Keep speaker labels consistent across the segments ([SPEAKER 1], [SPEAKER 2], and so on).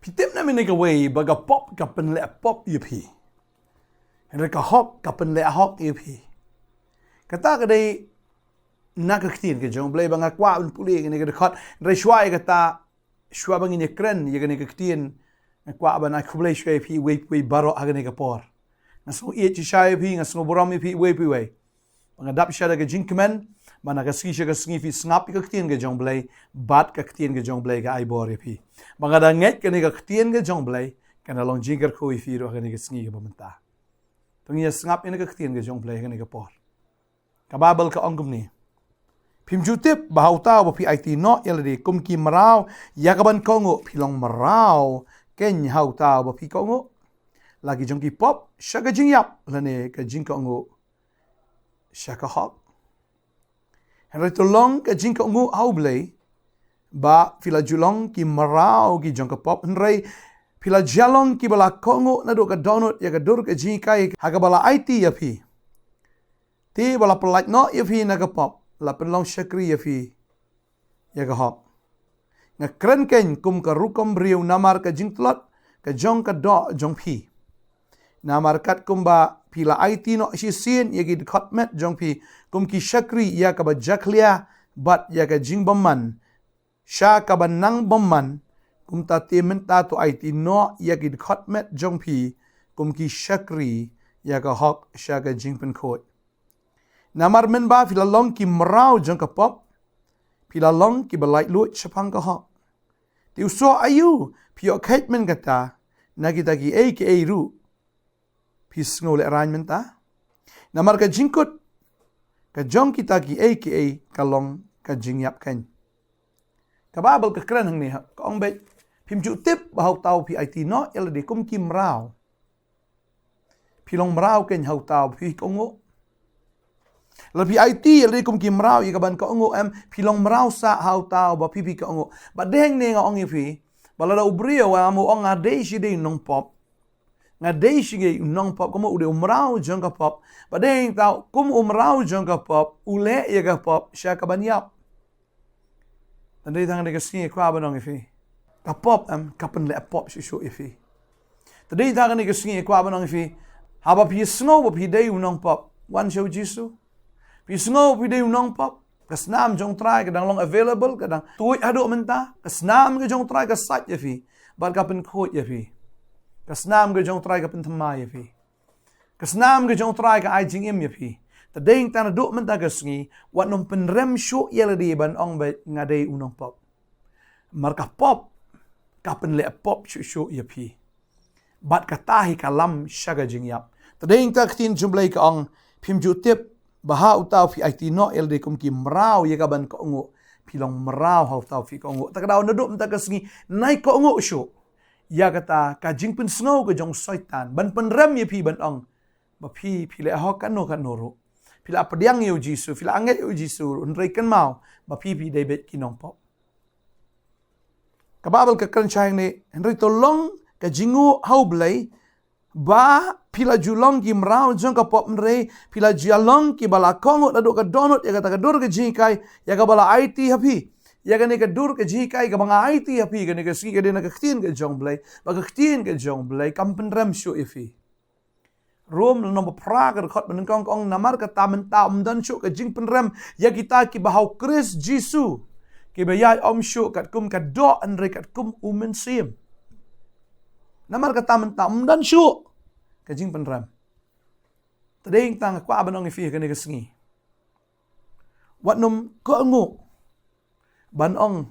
[SPEAKER 1] Pitip na minay kaway baga pop kapan le pop yupi. Henry ka hop kapan le hop yupi. Kata kadai nakaktin ke jong blay banga kwa un puli ngene ka dekat re shwai kata shwa bangin ekren ye ngene kaktin kwa ba na kublay shwai pi we baro agane ka por. Ngaso ie chi shai pi ngaso boram pi we. Banga dap shada ke jinkmen mana ka ski fi snap ka ktien ke jong blay bat ka ktien ke jong blay ka ai bor pi banga da nget ke ne ka ktien ke jong blay kana long jinker ko fi ro ka ne ka sngi ka bamta to ngi snap ne ka ktien ke jong blay ka ne ka por ka babel ka ongum ni phim jutip bahauta ba pi it no yeldi kum ki marau ya ka ban kongo philong marau ken hauta ba pi kongo lagi jong ki pop shaga jing yap lane ka jing kongo shaka hok Henry tolong ke jing kongo haublay ba fila julong ki marau ki jong ka pop Henry fila jalong ki bala kongo na do ka donut ya ka dur ke jing kai ha ka bala IT ya pi ti bala pelak no ya pi na ka pop la penlong shakri ya pi ya ka hop nga kren ken kum ka rukom briu namar ka jing tlot ka jong ka do jong pi namar kat kumba pila IT no si sin ya ki kotmet jong pi kum ki shakri ya ka ba jaklia bat ya ka jing bomman sha ka ba nang bomman kum ta temen ta to IT no ya ki kotmet jong pi kum ki shakri ya ka hok sha ka jing pen khot namar men ba pila long ki mrau jong ka pop pila long ki ba light lut chapang ka hok ti so ayu pio khatmen kata nagita ki aka ru pis ngole arrangement ta namar ka jingkut ka jong kita ki aka kalong ka jingyap kan ka babel ka kran hang ni ka ong be phim ju tip bahau tau pi it no el de kum kim rao pilong mrao ken hau tau pi kongo la pi it el de kum kim rao i ka ban ka ongo em pilong mrao sa hau tau ba pi ka ongo ba deng ne nga ong i pi bala da ubrio wa mo ong ade shi de nong pop nga day shige nong pop como ude umrau jong ka pop badeng tau kum umrau jong ka pop ule ye ka pop sha ka banyap tandai tang de ka singe kwa banong ifi ka pop am kapen le pop shu ifi tandai tang de ka singe kwa banong ifi haba pi snow pi day nong pop wan show jisu pi snow pi day nong pop ka snam jong try ka dang long available ka dang tuit hado menta ka snam ka jong try ka sat ifi bar kapen khot ifi Kasnam ke jong try ka Nongthymmai yapi. Kasnam ke jong try ka ai jing im yapi. Ta ding tan do men ta kasngi wat nom penrem shu yeldi ban ong be ngadei unong pop. Marka pop kapen le pop shu yapi. Bat katahi kalam shaga jing yap. Ta ding ta ktin jumblai ka ong phim ju tip baha utau fi it no yeldi kum ki mrau ye ka ban ko ngo pilong mrau hau tau fi ko ngo. Ta kadau na do men ta kasngi nai ko ngo shu. Ya kata ka jing pen snow ke jong soitan ban penrem ye pi ban ong ba pi le ho kan no ro pila pediang yo jisu pila anget yo jisu unrei kan mau ba pi de bet kinong pop ka babel ka kan chang ne henry tolong ka jingu hau blai ba pila julong ki mrau jong ka pop nrei pila jalong ki bala kongo da do ka donut ya kata ka dur ke jinkai ya ka bala it hapi ya kan ka dur ke jikai ka banga IT hapi kan ka ski ka dina ka ktin ka jong blai ba ka ktin ka jong blai kampen rem shu ifi rom no pra ka khot ban kong kong namar ka tamen ta dan shu ka jing pen rem ya kita ki bahau Chris Jisu ki ba ya shu kat kum ka do an re kat kum umen sim namar ka tamen ta dan shu ka jing pen rem tadeng tang kwa ban ong ifi ka ne ka sngi wat nom ko ngo ban ong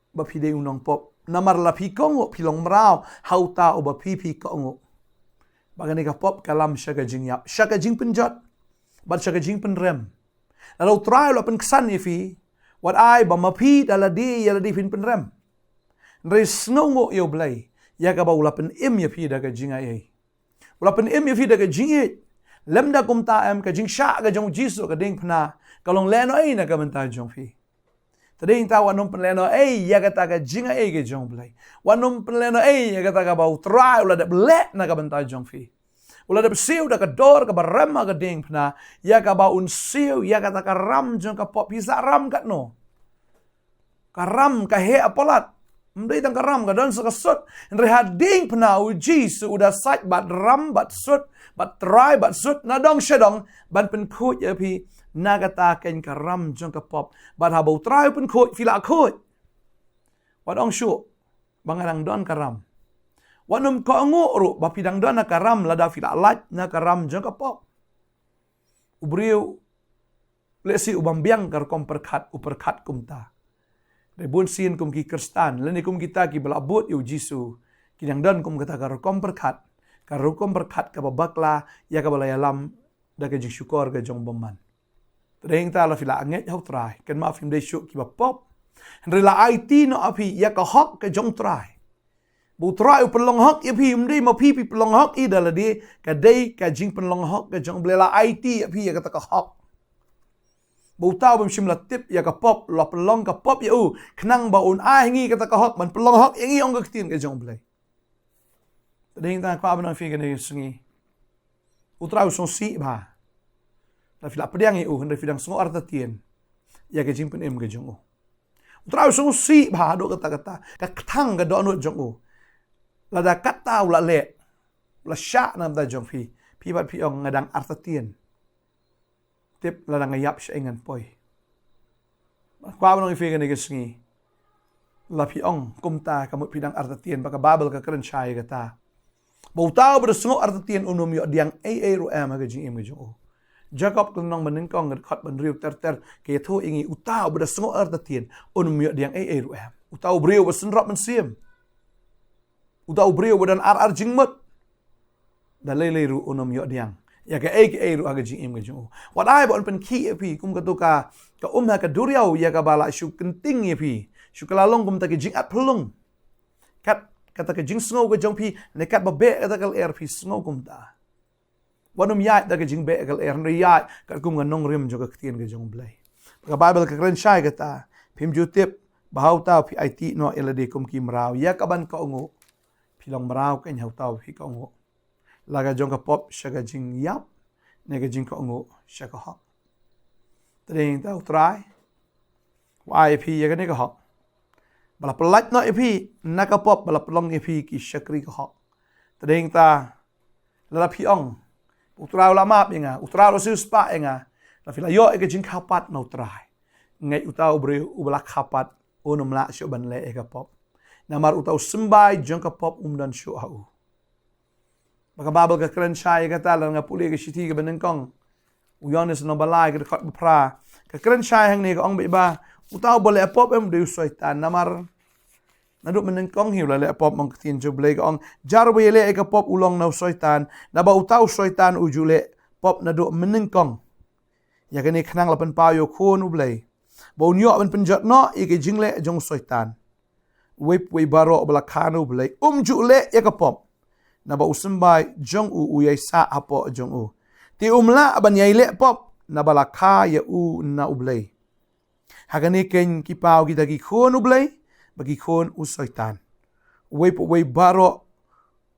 [SPEAKER 1] ba pi de unong pop namar la pi kongo pilong mrao hauta o ba pi kongo bagani ka pop kalam shaka jing yap shaka jing penjot bat shaka jing pen rem lalu try lo pen ksan ifi wat ai ba ma pi dala di ya di fin pen rem re snongo yo blai ya ka ba ula pen im ya pi da ka jing ai ula pen im ya pi da ka jing ai lem da kum ta am ka jing sha ka jong jisu ka ding phna kalong leno ai na ka menta jong pi tading ta wanom penleno ya kata ka jinga ke jong blai wanom penleno ya kata ka bau try ula de ble na ka benta jong fi ula de siu da ka dor ka barama ka ding pna ya ka bau un siu ya kata ka ram jong ka pop bisa ram kat no ka ram ka he apolat mdai tang karam ka don sakasut rehading penau Jisu udah sat bat ram bat sut bat try bat sut nadong shedong ban pen khut ya pi nagata ken karam jong ka pop bat habau try pen khut fila khut wadong shu bangarang don karam wanum ko ngu ru ba pidang don na karam lada fila lat na karam jong ka pop ubriu lesi ubang biang kar kom perkat uperkat kumta dai bun sin kum ki kristan leni kum kita ki balabut yu Jisu kinang dan kum kata kar kom perkat ka babakla ya ka balaya lam da ke syukur ke jong boman tadeng ta la fila anget hau try ken ma fim dai syuk ki ba pop rela IT no api ya ka hok ke jong try bu try pelong hok ya pi mdai ma pi pelong hok i dala di ka dai ka jing pelong hok ke jong blela IT api ya kata ka hok bau tau bim shim latip ya ka pop la pelong ka pop ya kenang baun ngi kata ka hok man pelong hok ngi ong ka tin ke jong blai tadeng ta kwa ban fi ke ne sungi utrau song si ba la fila pediang i hendak fidang songo arta tien ya ke jing pen em ke jong utrau song si ba do kata ka thang ka do no jong la da kata la le la sha nam da jong pi bat pi ong ngadang arta tien tip la ngayap sa ingan poy kwa ban fi ke ne ke sungi la pi ong kumta kamut pidang arta tien baka babel ka kren chai kata bau tau bersungok arta tien unum yo diang ru am ga jing em jo Jacob kun nong maning kong khat ban riu ter ke tho ingi utau bersungok arta tien unum yo diang ru am utau brio besen rap men sim utau brio badan ar jingmut da lele ru unum yo diang ya ke ru aga jing em jo wat ai bon pen ki pi kum ka to ka ha ka duriau ya ka bala shu kenting ye pi shu kalalong kum ta ke jing at pelung kat kata ke jing sngo ke jong pi nekat ba be kata kal air pi sngo kum ta wanum ya da ke jing be kal air ri ya kat kum ngan Nongkhryiem jo ka tien ke jong blai ka bible ka kren shai kata phim ju tip bahau ta pi IT no elade kum ki mrau ya ka ban ka ngo pi long mrau ke nyau ta pi ka ngo laga jong ka pop shaga jing yap ne ke jing ka ngo shaga ha tring ta try wai pi ya ke ne ka ha bala pelat no epi nakapop bala pelong epi ki syakri ko hok tadeng ta la pi ong utrau la map inga utrau su spa inga la fila yo e ke jing kapat no trai ngai utau bre ubala kapat onum la syo ban le e ka pop namar utau sembai jong ka pop dan syo hau baka babel ka kren chai ka ta la nga puli ke shiti ke benengkong uyones no balai ke khot pra ka kren chai hang ne ka ong be ba utau boleh pop em de soitan namar naduk menengkong hiu la le pop mong tin jo blai ong jar we le ka pop ulong na soitan na ba utau soitan ujule pop naduk menengkong ya kene khnang la pen pa yo khon u blai bo nyo ben penjat no e ke jingle jong soitan we baro bla khanu blai ju le ya ka pop na ba usmbai jong u yai sa apo jong u ti umla ban yai le pop na bala kha ya na u blai hagane ken ki pau kita ki khon ublai bagi khon u soitan we baro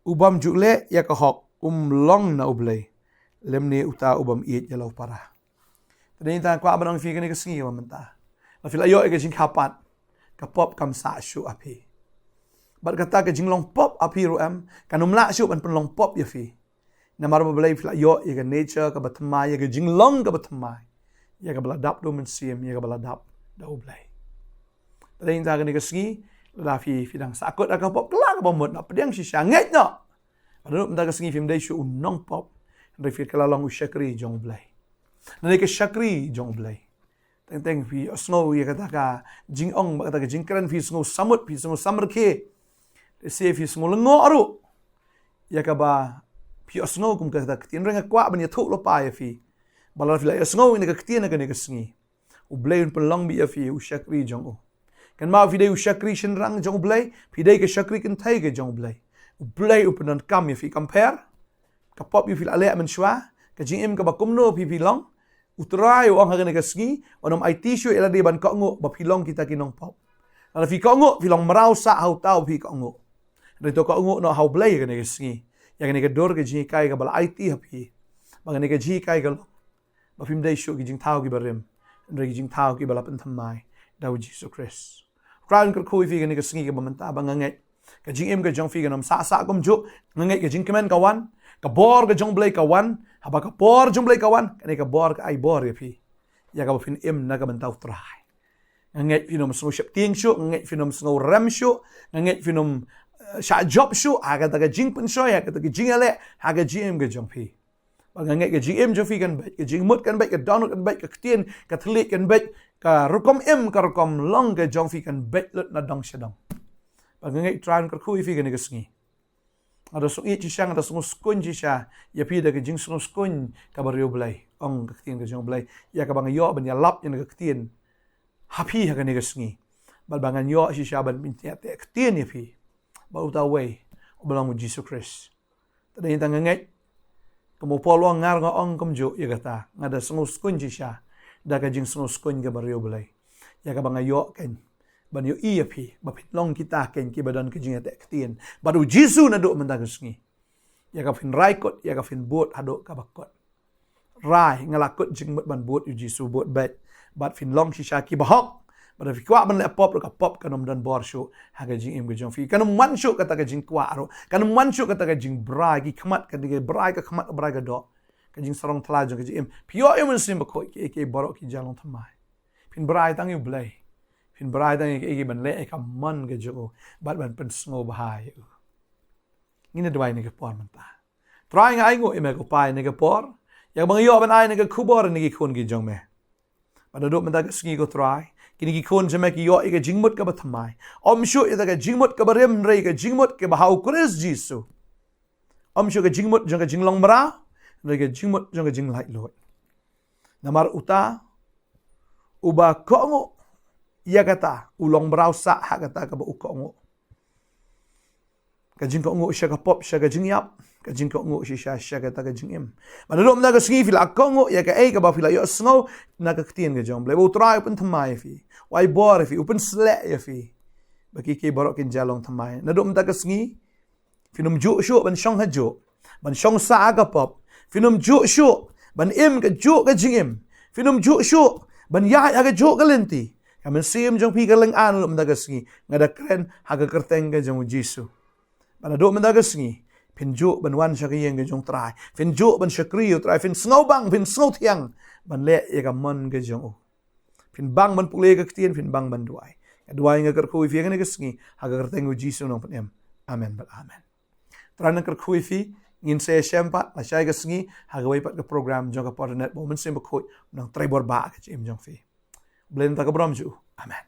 [SPEAKER 1] ubam jule ya ka hok long na ublai lemne uta ubam iet yalau para tadeng ta kwa banong fi kene kesingi wa menta la fil ayo e ke jing kapat ka pop kam sa shu api bat kata ke jing long pop api ru am kanum la shu ban long pop ya fi na mar blai fil ayo e ke nature ka batma ya ke jing long ka batma ya ka baladap do men sim ya ka baladap dau blai tadeng ta kene kesingi la fi fidang sakut ka pop kla ka bomot na pedang si sanget no adu mta kesingi film dai shu nong pop refir kala long u shakri jong blai na ke shakri jong blai teng fi snow ya kata ka jing ong kata ka jing kran fi snow samut fi snow samar ke se fi snow lengo aru ya ka ba fi snow kum kata tin renga kwa ban ya thu lo pa ya fi bala fi la snow ni ka tin ka ne kesingi u blai un pelong bi ya fi u shakri jong o kan ma fi dei u shakri shin rang jong blai fi dei ke shakri kan thai ke jong blai u blai u penan kam ya fi compare ka pop yu fi ale men shwa ka jing im ka ba kumno pi long utrai wang hagane ka ski onom IT shu ela de ban ka ngo ba pilong kita kinong pop ala fi ka ngo filong marau sa hau tau fi ka ngo re to ka ngo no hau blai ka ne ski ya ne ka dor ka ji kai ka bal IT hapi ba ne ka ji kai ka ba fim dei shu ki jing thau ki barem re ki jing thau ki bala pen thammai dau Jesus Christ Tran ka khui fi ka ni ka sngi ka bamanta ba ngangai ka jing em ka jong fi ka nam sa kom ju ngangai ka jing kemen ka wan ka bor ka jong blai ka wan haba ka bor jong blai ka wan ka ni ka bor ka ai bor ya fi ya ka fin em na ka bantau trai ngangai fi nom sno shep ting shu ngangai fi nom sno ram shu ngangai fi nom sha job shu aga ta ka jing pen sho ya ka ta ka jing ale ha ka gm ka jong fi ba ngangai ka gm jong fi kan ba ka jing mut kan ba ka download kan ba ka tien ka thlik kan ba ka rukom em ka rukom long ka jong fi kan bet lut na dong shadong ba ngai tran ka khui fi ka ni ka sngi ada sung i chi shang ada sung skun chi sha ya pi da ka jing sung skun ka bario blai ong ka tien ka jong blai ya ka bang yo ban ya lap ya ka tien happy ha ka ni ka sngi bal bangan yo chi sha ban min te ka tien ya pi ba uta way belong with Jesus Christ tada yin tang ngai ka mo polo ngar nga ong kom jo ya ka ta ngada sung skun chi sha da ka jing sung skun ka bario blai ya ka bang yo kan ban yo i api ba pit long kita ken ki badan ka jing te ktien badu jisu na do man da sngi ya ka fin rai kot ya ka fin bot hado ka bakot rai ngalakot jing mut ban bot yu jisu bot bat fin long shisha ki bahok bada fi kwa ban le pop ka pop kanom dan bor shu ha ka jing im ka jong fi kanom man shu kata ka jing kwa ro kanom man shu kata ka jing brai ki khmat ka dige brai ka khmat brai ka do ka jing sarong thla jong ka jing pio im sim ba ko ke borok ki jalong thamai fin brai tang yu blai fin brai tang ki ban le ka man ka jo bat ban pen sngo bahai ni na dwai ni ka por man ta trying ai ngo ime ko pai ni ka por ya bang yo ban ai ni ka khubor ni ki khon ki jong me pada do man ta ka sngi ko try kini ki khon jame ki yo ka jingmut ka bathamai om shu ida ka jingmut ka barem rei ka jingmut ke bahau kres jisu om shu ka jingmut jong ka jinglong mara rei ka jingmut jong ka jinglai lot namar uta uba kongo ya kata ulong brau sa ha kata ka ba ukongo ka jing kongo sha ka pop sha ka jing yap ka jing kongo sha kata ka jing em mana lo mna ka sngi fila kongo ya ka ei ka ba fila yo sngo na ka ktien ka jong ble bo try pen thamai fi wai bor fi open sle ya fi ba ki ke borok kin jalong thamai na do mna ka sngi finum ju shu ban shong ha ju ban shong sa ka pop finum ju shu ban em ka ju ka jing em finum ju shu ban ya ka ju ka lenti kamen sim jong pi ka leng an lo mna ka sngi ngada kren ha ka kerteng ka jong jisu bana do mna ka sngi pin ju ban wan sha ka yeng ka jong trai fin ju ban shakri u trai fin sngo bang fin sngo thiang ban le ye ka mon ka jong fin bang ban pule ka ktien fin bang ban duai nga kar khui fi ka ni ka sngi ha ka kerteng u jisu no pem amen bal amen tran kar khui fi ngin se shempa la shai ka sngi ha ga wai pat ka program jong ka potternet bo men sim ba khoi nang trai bor ba ka chim jong fi blen ta ka brom ju amen